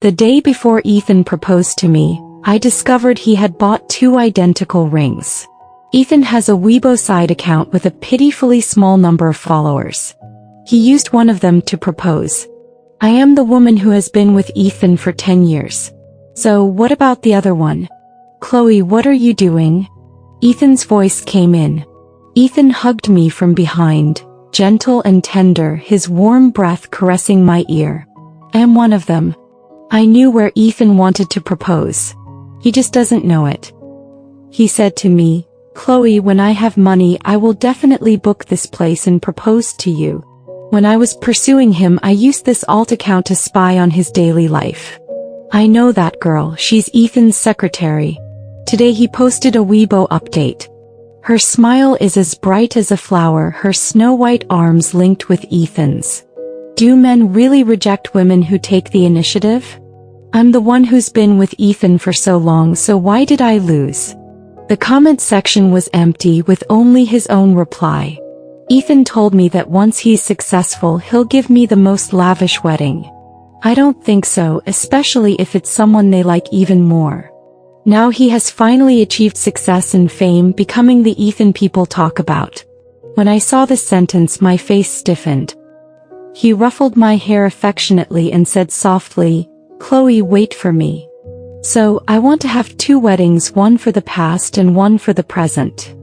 The day before Ethan proposed to me, I discovered he had bought 2 identical rings. Ethan has a Weibo side account with a pitifully small number of followers. He used one of them to propose. I am the woman who has been with Ethan for 10 years. So what about the other one? Chloe, what are you doing? Ethan's voice came in. Ethan hugged me from behind, gentle and tender, his warm breath caressing my ear. I am one of them. I knew where Ethan wanted to propose. He just doesn't know it. He said to me, Chloe, when I have money I will definitely book this place and propose to you. When I was pursuing him I used this alt account to spy on his daily life. I know that girl, she's Ethan's secretary. Today he posted a Weibo update. Her smile is as bright as a flower, her snow-white arms linked with Ethan's. Do men really reject women who take the initiative? I'm the one who's been with Ethan for so long, so why did I lose? The comment section was empty with only his own reply. Ethan told me that once he's successful he'll give me the most lavish wedding. I don't think so, especially if it's someone they like even more. Now he has finally achieved success and fame, becoming the Ethan people talk about. When I saw this sentence my face stiffened. He ruffled my hair affectionately and said softly, Chloe, wait for me. So, I want to have 2 weddings, one for the past and one for the present.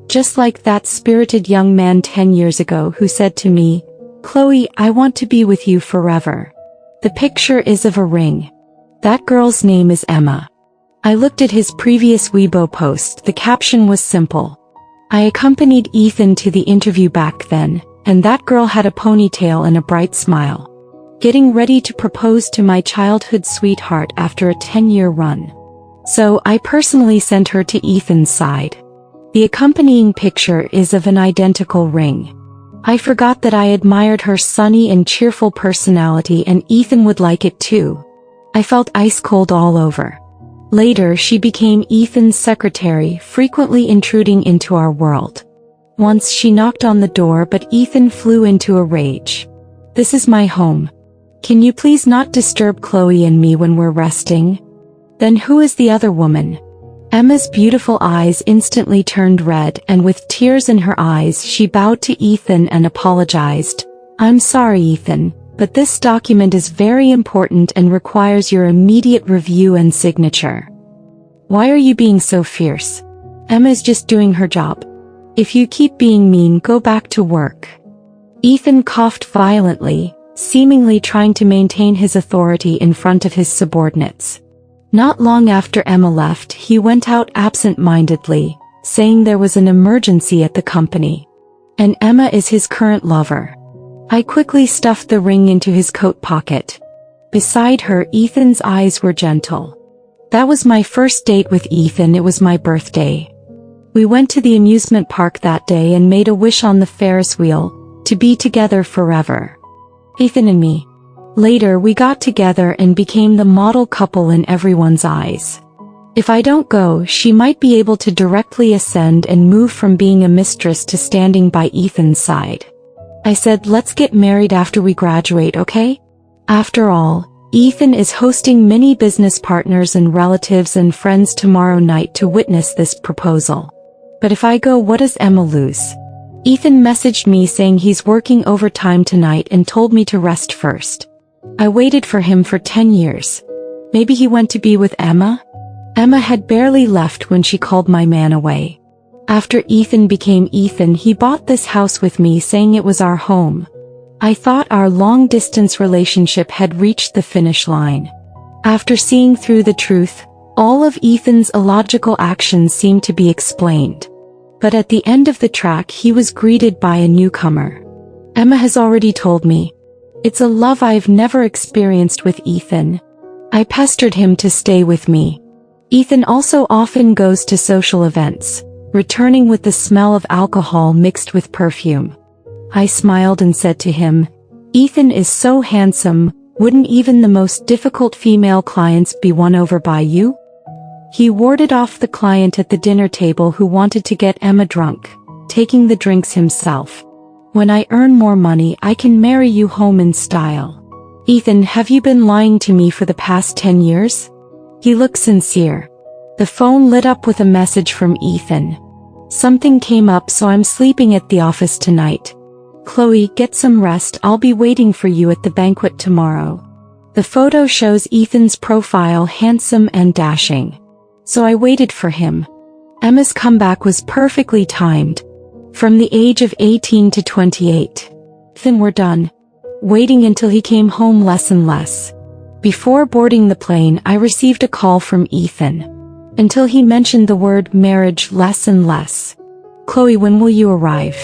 Just like that spirited young man 10 years ago who said to me, Chloe, I want to be with you forever. The picture is of a ring. That girl's name is Emma. I looked at his previous Weibo post. The caption was simple. I accompanied Ethan to the interview back then, and that girl had a ponytail and a bright smile. Getting ready to propose to my childhood sweetheart after a 10-year run. So I personally sent her to Ethan's side. The accompanying picture is of an identical ring. I forgot that I admired her sunny and cheerful personality, and Ethan would like it too. I felt ice cold all over. Later she became Ethan's secretary, frequently intruding into our world. Once she knocked on the door, but Ethan flew into a rage. This is my home. Can you please not disturb Chloe and me when we're resting? Then who is the other woman? Emma's beautiful eyes instantly turned red, and with tears in her eyes she bowed to Ethan and apologized. I'm sorry, Ethan, but this document is very important and requires your immediate review and signature. Why are you being so fierce? Emma's just doing her job. If you keep being mean, go back to work. Ethan coughed violently, seemingly trying to maintain his authority in front of his subordinates. Not long after Emma left, he went out absent-mindedly, saying there was an emergency at the company. And Emma is his current lover. I quickly stuffed the ring into his coat pocket. Beside her, Ethan's eyes were gentle. That was my first date with Ethan. It was my birthday. We went to the amusement park that day and made a wish on the Ferris wheel, to be together forever. Ethan and me. Later we got together and became the model couple in everyone's eyes. If I don't go, she might be able to directly ascend and move from being a mistress to standing by Ethan's side. I said, let's get married after we graduate, okay? After all, Ethan is hosting many business partners and relatives and friends tomorrow night to witness this proposal. But if I go, what does Emma lose? Ethan messaged me saying he's working overtime tonight and told me to rest first. I waited for him for 10 years. Maybe he went to be with Emma? Emma had barely left when she called my man away. After Ethan became Ethan, he bought this house with me, saying it was our home. I thought our long-distance relationship had reached the finish line. After seeing through the truth, all of Ethan's illogical actions seemed to be explained. But at the end of the track he was greeted by a newcomer. Emma has already told me. It's a love I've never experienced with Ethan. I pestered him to stay with me. Ethan also often goes to social events, returning with the smell of alcohol mixed with perfume. I smiled and said to him, Ethan is so handsome, wouldn't even the most difficult female clients be won over by you? He warded off the client at the dinner table who wanted to get Emma drunk, taking the drinks himself. When I earn more money I can marry you home in style. Ethan, have you been lying to me for the past 10 years? He looked sincere. The phone lit up with a message from Ethan. Something came up, so I'm sleeping at the office tonight. Chloe, get some rest. I'll be waiting for you at the banquet tomorrow. The photo shows Ethan's profile, handsome and dashing. So I waited for him. Emma's comeback was perfectly timed. From the age of 18 to 28. Then we're done. Waiting until he came home less and less. Before boarding the plane, I received a call from Ethan. Until he mentioned the word marriage less and less. Chloe, when will you arrive?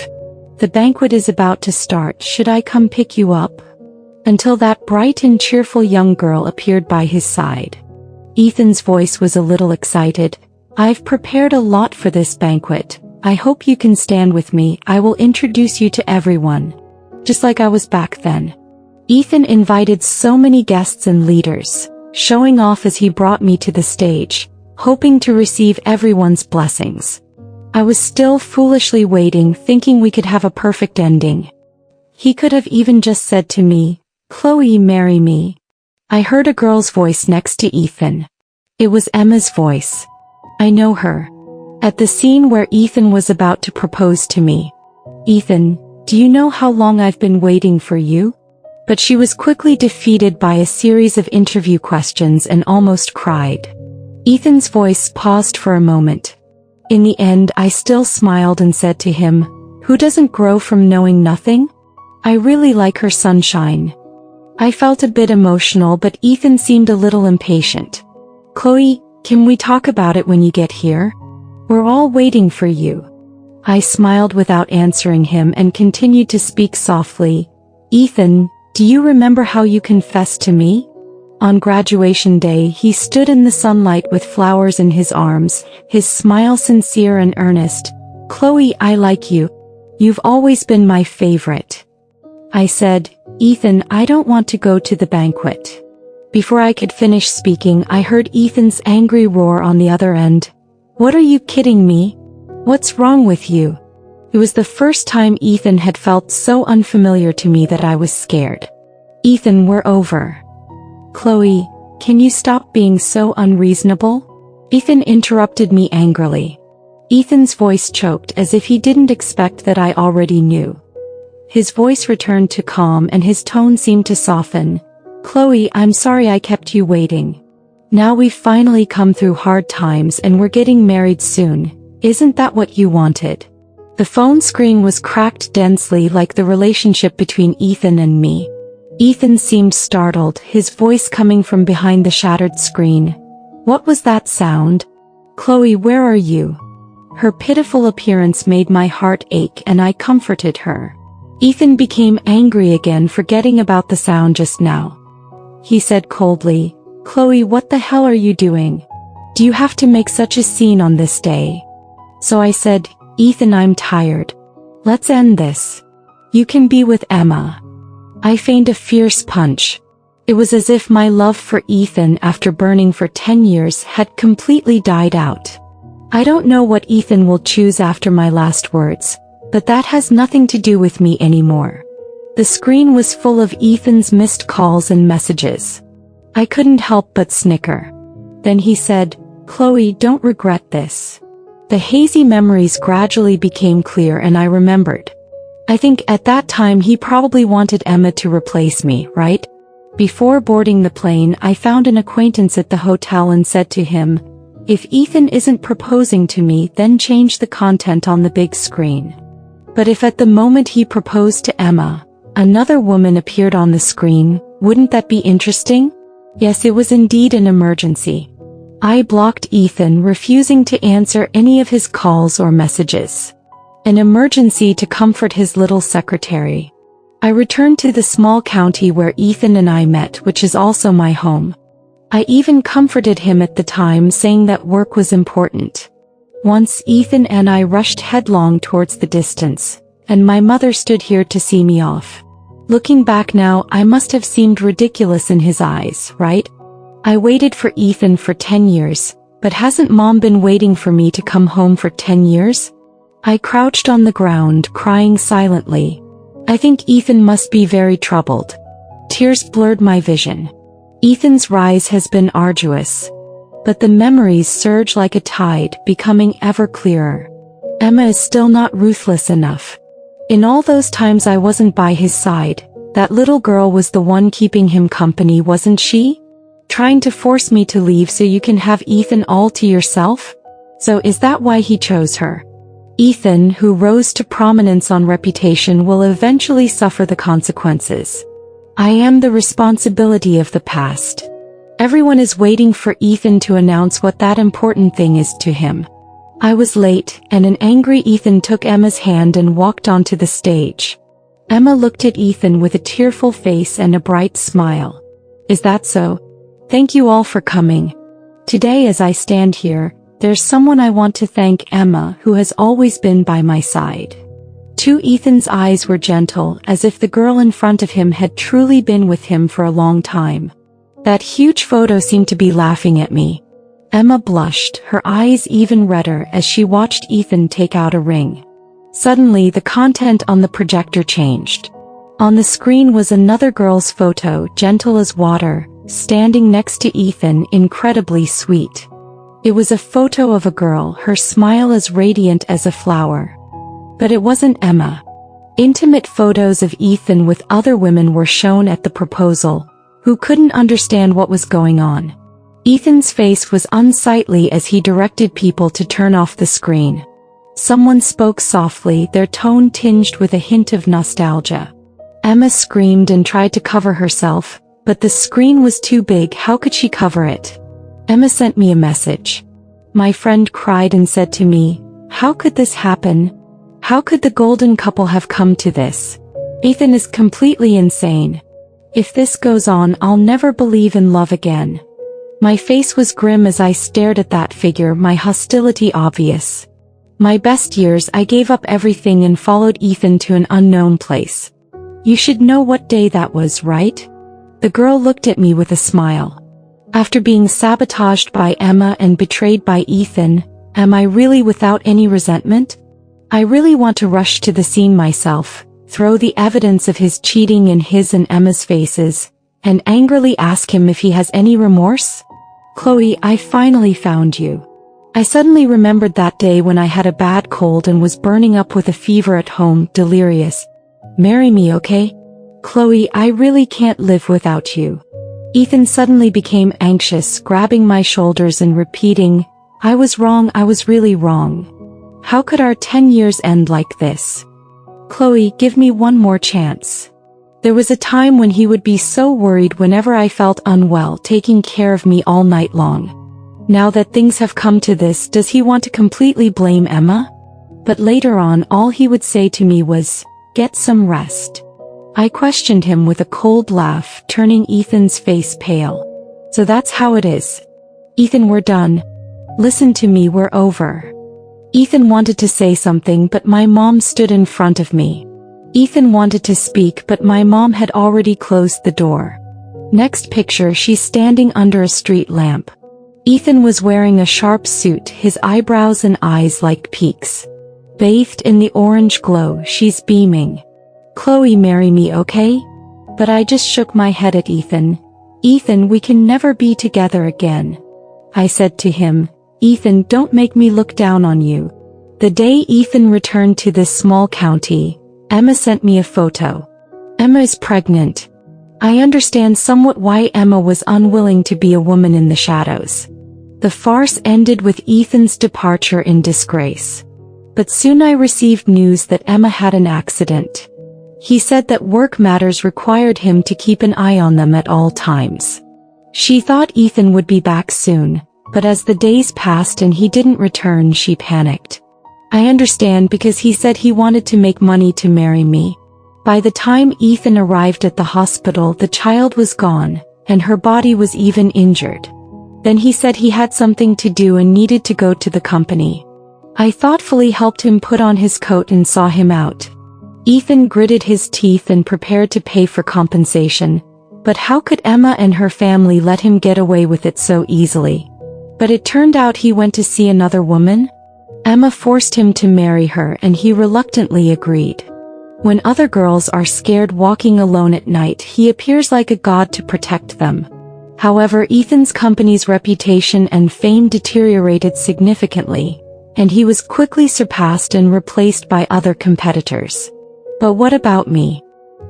The banquet is about to start. Should I come pick you up? Until that bright and cheerful young girl appeared by his side. Ethan's voice was a little excited. I've prepared a lot for this banquet. I hope you can stand with me. I will introduce you to everyone. Just like I was back then. Ethan invited so many guests and leaders, showing off as he brought me to the stage, hoping to receive everyone's blessings. I was still foolishly waiting, thinking we could have a perfect ending. He could have even just said to me, Chloe, marry me. I heard a girl's voice next to Ethan. It was Emma's voice. I know her. At the scene where Ethan was about to propose to me. Ethan, do you know how long I've been waiting for you? But she was quickly defeated by a series of interview questions and almost cried. Ethan's voice paused for a moment. In the end, I still smiled and said to him, who doesn't grow from knowing nothing? I really like her sunshine. I felt a bit emotional, but Ethan seemed a little impatient. Chloe, can we talk about it when you get here? We're all waiting for you. I smiled without answering him and continued to speak softly. Ethan, do you remember how you confessed to me? On graduation day, he stood in the sunlight with flowers in his arms, his smile sincere and earnest. Chloe, I like you. You've always been my favorite. I said, Ethan, I don't want to go to the banquet. Before I could finish speaking, I heard Ethan's angry roar on the other end. What are you kidding me? What's wrong with you? It was the first time Ethan had felt so unfamiliar to me that I was scared. Ethan, we're over. Chloe, can you stop being so unreasonable? Ethan interrupted me angrily. Ethan's voice choked as if he didn't expect that I already knew. His voice returned to calm and his tone seemed to soften. Chloe, I'm sorry I kept you waiting. Now we've finally come through hard times and we're getting married soon. Isn't that what you wanted? The phone screen was cracked densely like the relationship between Ethan and me. Ethan seemed startled, his voice coming from behind the shattered screen. What was that sound? Chloe, where are you? Her pitiful appearance made my heart ache and I comforted her. Ethan became angry again, forgetting about the sound just now. He said coldly, Chloe, what the hell are you doing? Do you have to make such a scene on this day? So I said, Ethan, I'm tired. Let's end this. You can be with Emma. I feigned a fierce punch. It was as if my love for Ethan after burning for 10 years had completely died out. I don't know what Ethan will choose after my last words, but that has nothing to do with me anymore. The screen was full of Ethan's missed calls and messages. I couldn't help but snicker. Then he said, Chloe, don't regret this. The hazy memories gradually became clear and I remembered. I think at that time he probably wanted Emma to replace me, right? Before boarding the plane, I found an acquaintance at the hotel and said to him, if Ethan isn't proposing to me, then change the content on the big screen. But if at the moment he proposed to Emma, another woman appeared on the screen, wouldn't that be interesting? Yes, it was indeed an emergency. I blocked Ethan, refusing to answer any of his calls or messages. An emergency to comfort his little secretary. I returned to the small county where Ethan and I met, which is also my home. I even comforted him at the time, saying that work was important. Once Ethan and I rushed headlong towards the distance, and my mother stood here to see me off. Looking back now, I must have seemed ridiculous in his eyes, right? I waited for Ethan for 10 years, but hasn't Mom been waiting for me to come home for 10 years? I crouched on the ground, crying silently. I think Ethan must be very troubled. Tears blurred my vision. Ethan's rise has been arduous. But the memories surge like a tide, becoming ever clearer. Emma is still not ruthless enough. In all those times I wasn't by his side, that little girl was the one keeping him company, wasn't she? Trying to force me to leave so you can have Ethan all to yourself? So is that why he chose her? Ethan, who rose to prominence on reputation, will eventually suffer the consequences. I am the responsibility of the past. Everyone is waiting for Ethan to announce what that important thing is to him. I was late, and an angry Ethan took Emma's hand and walked onto the stage. Emma looked at Ethan with a tearful face and a bright smile. Is that so? Thank you all for coming. Today as I stand here, there's someone I want to thank, Emma, who has always been by my side. Ethan's eyes were gentle, as if the girl in front of him had truly been with him for a long time. That huge photo seemed to be laughing at me. Emma blushed, her eyes even redder as she watched Ethan take out a ring. Suddenly the content on the projector changed. On the screen was another girl's photo, gentle as water, standing next to Ethan, incredibly sweet. It was a photo of a girl, her smile as radiant as a flower. But it wasn't Emma. Intimate photos of Ethan with other women were shown at the proposal, who couldn't understand what was going on. Ethan's face was unsightly as he directed people to turn off the screen. Someone spoke softly, their tone tinged with a hint of nostalgia. Emma screamed and tried to cover herself, but the screen was too big. How could she cover it? Emma sent me a message. My friend cried and said to me, "How could this happen? How could the golden couple have come to this? Ethan is completely insane. If this goes on, I'll never believe in love again." My face was grim as I stared at that figure, my hostility obvious. My best years, I gave up everything and followed Ethan to an unknown place. You should know what day that was, right? The girl looked at me with a smile. After being sabotaged by Emma and betrayed by Ethan, am I really without any resentment? I really want to rush to the scene myself, throw the evidence of his cheating in his and Emma's faces, and angrily ask him if he has any remorse. Chloe, I finally found you. I suddenly remembered that day when I had a bad cold and was burning up with a fever at home, delirious. Marry me, okay? Chloe, I really can't live without you. Ethan suddenly became anxious, grabbing my shoulders and repeating, I was wrong, I was really wrong. How could our 10 years end like this? Chloe, give me one more chance. There was a time when he would be so worried whenever I felt unwell, taking care of me all night long. Now that things have come to this, does he want to completely blame Emma? But later on, all he would say to me was, get some rest. I questioned him with a cold laugh, turning Ethan's face pale. So that's how it is. Ethan, we're done. Listen to me, we're over. Ethan wanted to say something, but my mom stood in front of me. Ethan wanted to speak, but my mom had already closed the door. Next picture, she's standing under a street lamp. Ethan was wearing a sharp suit, his eyebrows and eyes like peaks. Bathed in the orange glow, she's beaming. Chloe, marry me, okay? But I just shook my head at Ethan. Ethan, we can never be together again. I said to him, Ethan, don't make me look down on you. The day Ethan returned to this small county, Emma sent me a photo. Emma is pregnant. I understand somewhat why Emma was unwilling to be a woman in the shadows. The farce ended with Ethan's departure in disgrace. But soon I received news that Emma had an accident. He said that work matters required him to keep an eye on them at all times. She thought Ethan would be back soon, but as the days passed and he didn't return, she panicked. I understand, because he said he wanted to make money to marry me. By the time Ethan arrived at the hospital, the child was gone, and her body was even injured. Then he said he had something to do and needed to go to the company. I thoughtfully helped him put on his coat and saw him out. Ethan gritted his teeth and prepared to pay for compensation, but how could Emma and her family let him get away with it so easily? But it turned out he went to see another woman. Emma forced him to marry her and he reluctantly agreed. When other girls are scared walking alone at night, he appears like a god to protect them. However, Ethan's company's reputation and fame deteriorated significantly, and he was quickly surpassed and replaced by other competitors. But what about me?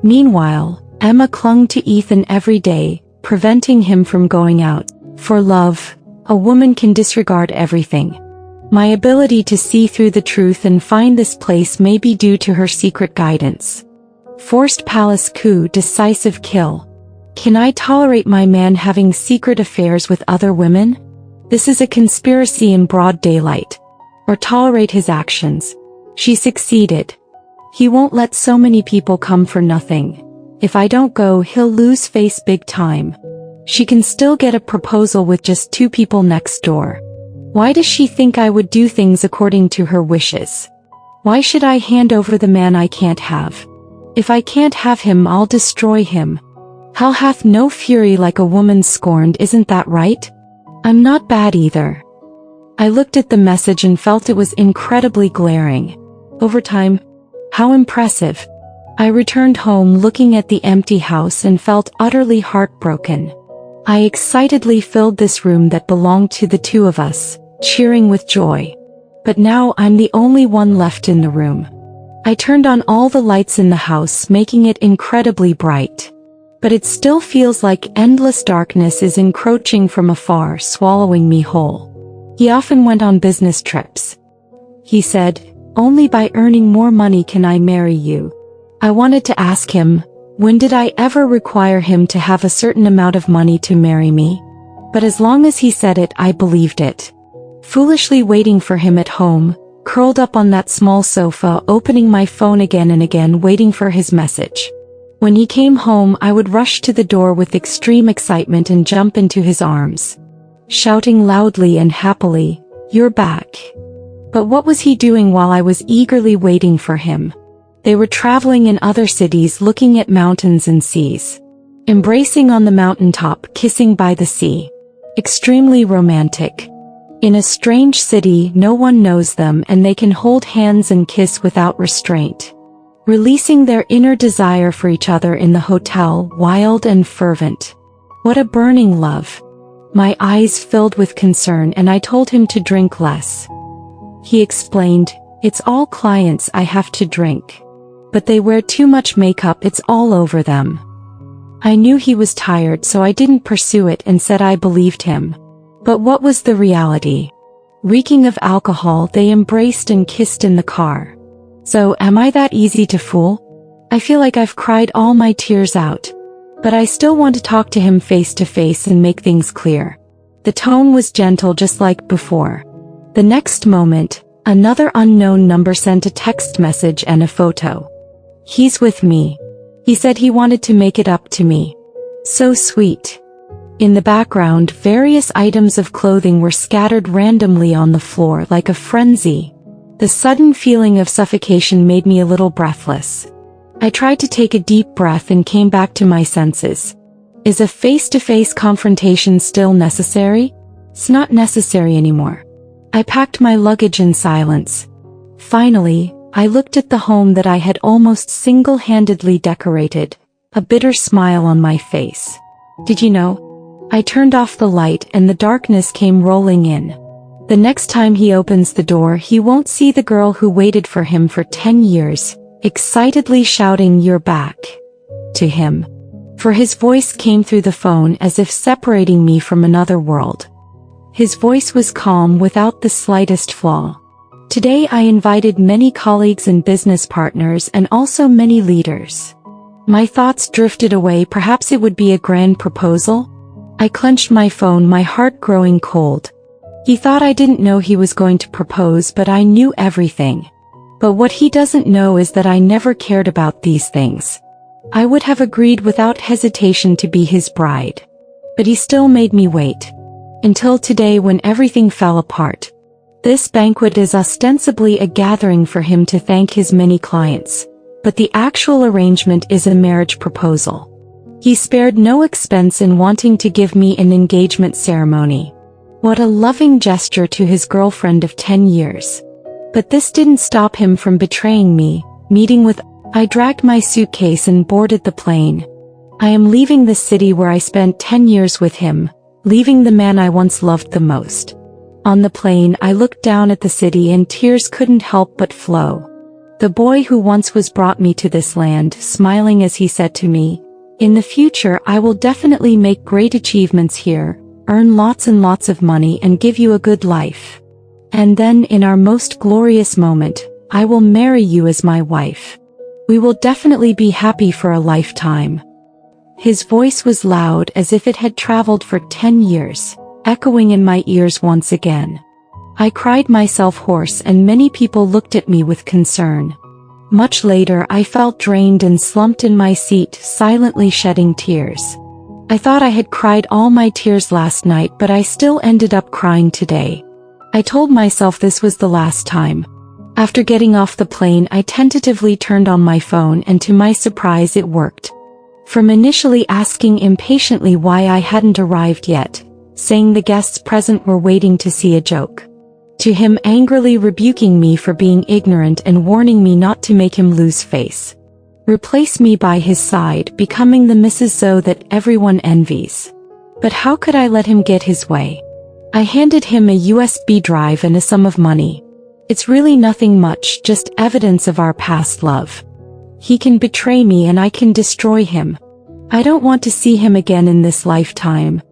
Meanwhile, Emma clung to Ethan every day, preventing him from going out. For love, a woman can disregard everything. My ability to see through the truth and find this place may be due to her secret guidance. Forced palace coup, decisive kill. Can I tolerate my man having secret affairs with other women? This is a conspiracy in broad daylight. Or tolerate his actions. She succeeded. He won't let so many people come for nothing. If I don't go, he'll lose face big time. She can still get a proposal with just 2 people next door. Why does she think I would do things according to her wishes? Why should I hand over the man I can't have? If I can't have him, I'll destroy him. Hell hath no fury like a woman scorned, isn't that right? I'm not bad either. I looked at the message and felt it was incredibly glaring. Overtime? How impressive. I returned home looking at the empty house and felt utterly heartbroken. I excitedly filled this room that belonged to the 2 of us, cheering with joy. But now I'm the only one left in the room. I turned on all the lights in the house, making it incredibly bright. But it still feels like endless darkness is encroaching from afar, swallowing me whole. He often went on business trips. He said, "Only by earning more money can I marry you." I wanted to ask him, when did I ever require him to have a certain amount of money to marry me? But as long as he said it, I believed it. Foolishly waiting for him at home, curled up on that small sofa, opening my phone again and again, waiting for his message. When he came home, I would rush to the door with extreme excitement and jump into his arms, shouting loudly and happily, "You're back." But what was he doing while I was eagerly waiting for him? They were traveling in other cities, looking at mountains and seas. Embracing on the mountaintop, kissing by the sea. Extremely romantic. In a strange city, no one knows them and they can hold hands and kiss without restraint. Releasing their inner desire for each other in the hotel, wild and fervent. What a burning love. My eyes filled with concern and I told him to drink less. He explained, "It's all clients I have to drink. But they wear too much makeup, it's all over them." I knew he was tired, so I didn't pursue it and said I believed him. But what was the reality? Reeking of alcohol, they embraced and kissed in the car. So, am I that easy to fool? I feel like I've cried all my tears out. But I still want to talk to him face to face and make things clear. The tone was gentle, just like before. The next moment, another unknown number sent a text message and a photo. "He's with me. He said he wanted to make it up to me." So sweet. In the background, various items of clothing were scattered randomly on the floor like a frenzy. The sudden feeling of suffocation made me a little breathless. I tried to take a deep breath and came back to my senses. Is a face-to-face confrontation still necessary? It's not necessary anymore. I packed my luggage in silence. Finally, I looked at the home that I had almost single-handedly decorated, a bitter smile on my face. Did you know? I turned off the light and the darkness came rolling in. The next time he opens the door, he won't see the girl who waited for him for 10 years, excitedly shouting, "You're back," to him. For his voice came through the phone as if separating me from another world. His voice was calm without the slightest flaw. Today I invited many colleagues and business partners and also many leaders. My thoughts drifted away. Perhaps it would be a grand proposal? I clenched my phone, my heart growing cold. He thought I didn't know he was going to propose, but I knew everything. But what he doesn't know is that I never cared about these things. I would have agreed without hesitation to be his bride. But he still made me wait. Until today, when everything fell apart. This banquet is ostensibly a gathering for him to thank his many clients. But the actual arrangement is a marriage proposal. He spared no expense in wanting to give me an engagement ceremony. What a loving gesture to his girlfriend of 10 years. But this didn't stop him from betraying me, meeting with I dragged my suitcase and boarded the plane. I am leaving the city where I spent 10 years with him, leaving the man I once loved the most. On the plane, I looked down at the city and tears couldn't help but flow. The boy who once was brought me to this land, smiling as he said to me, "In the future I will definitely make great achievements here, earn lots and lots of money and give you a good life. And then in our most glorious moment, I will marry you as my wife. We will definitely be happy for a lifetime." His voice was loud as if it had traveled for 10 years, echoing in my ears once again. I cried myself hoarse and many people looked at me with concern. Much later I felt drained and slumped in my seat, silently shedding tears. I thought I had cried all my tears last night, but I still ended up crying today. I told myself this was the last time. After getting off the plane, I tentatively turned on my phone and to my surprise it worked. From initially asking impatiently why I hadn't arrived yet, saying the guests present were waiting to see a joke, to him angrily rebuking me for being ignorant and warning me not to make him lose face. Replace me by his side, becoming the Mrs. Zoe that everyone envies. But how could I let him get his way? I handed him a USB drive and a sum of money. It's really nothing much, just evidence of our past love. He can betray me and I can destroy him. I don't want to see him again in this lifetime.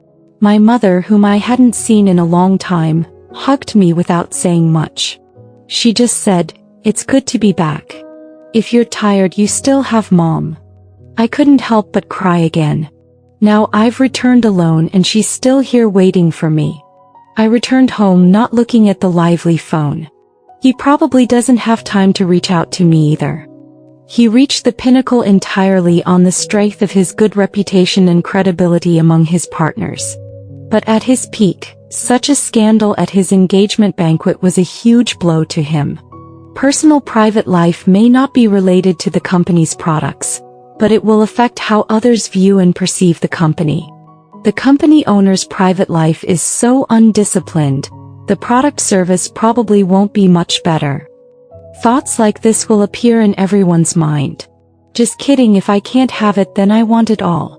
My mother, whom I hadn't seen in a long time, hugged me without saying much. She just said, "It's good to be back. If you're tired, you still have Mom." I couldn't help but cry again. Now I've returned alone and she's still here waiting for me. I returned home not looking at the lively phone. He probably doesn't have time to reach out to me either. He reached the pinnacle entirely on the strength of his good reputation and credibility among his partners. But at his peak, such a scandal at his engagement banquet was a huge blow to him. Personal private life may not be related to the company's products, but it will affect how others view and perceive the company. The company owner's private life is so undisciplined, the product service probably won't be much better. Thoughts like this will appear in everyone's mind. Just kidding, if I can't have it then I want it all.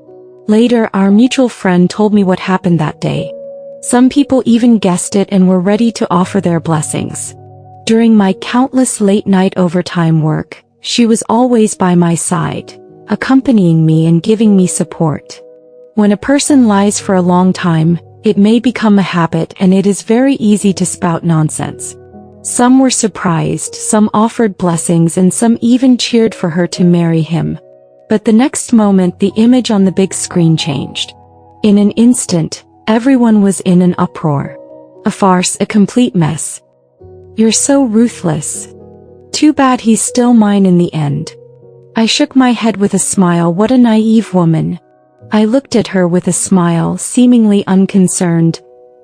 Later, our mutual friend told me what happened that day. Some people even guessed it and were ready to offer their blessings. During my countless late-night overtime work, she was always by my side, accompanying me and giving me support. When a person lies for a long time, it may become a habit and it is very easy to spout nonsense. Some were surprised, some offered blessings and some even cheered for her to marry him. But the next moment the image on the big screen changed. In an instant, everyone was in an uproar. A farce, a complete mess. "You're so ruthless. Too bad he's still mine in the end." I shook my head with a smile. What a naive woman. I looked at her with a smile, seemingly unconcerned.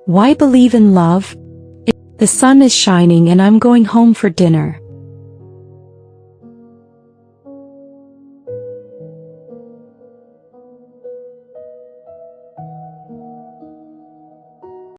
"Why believe in love? The sun is shining and I'm going home for dinner."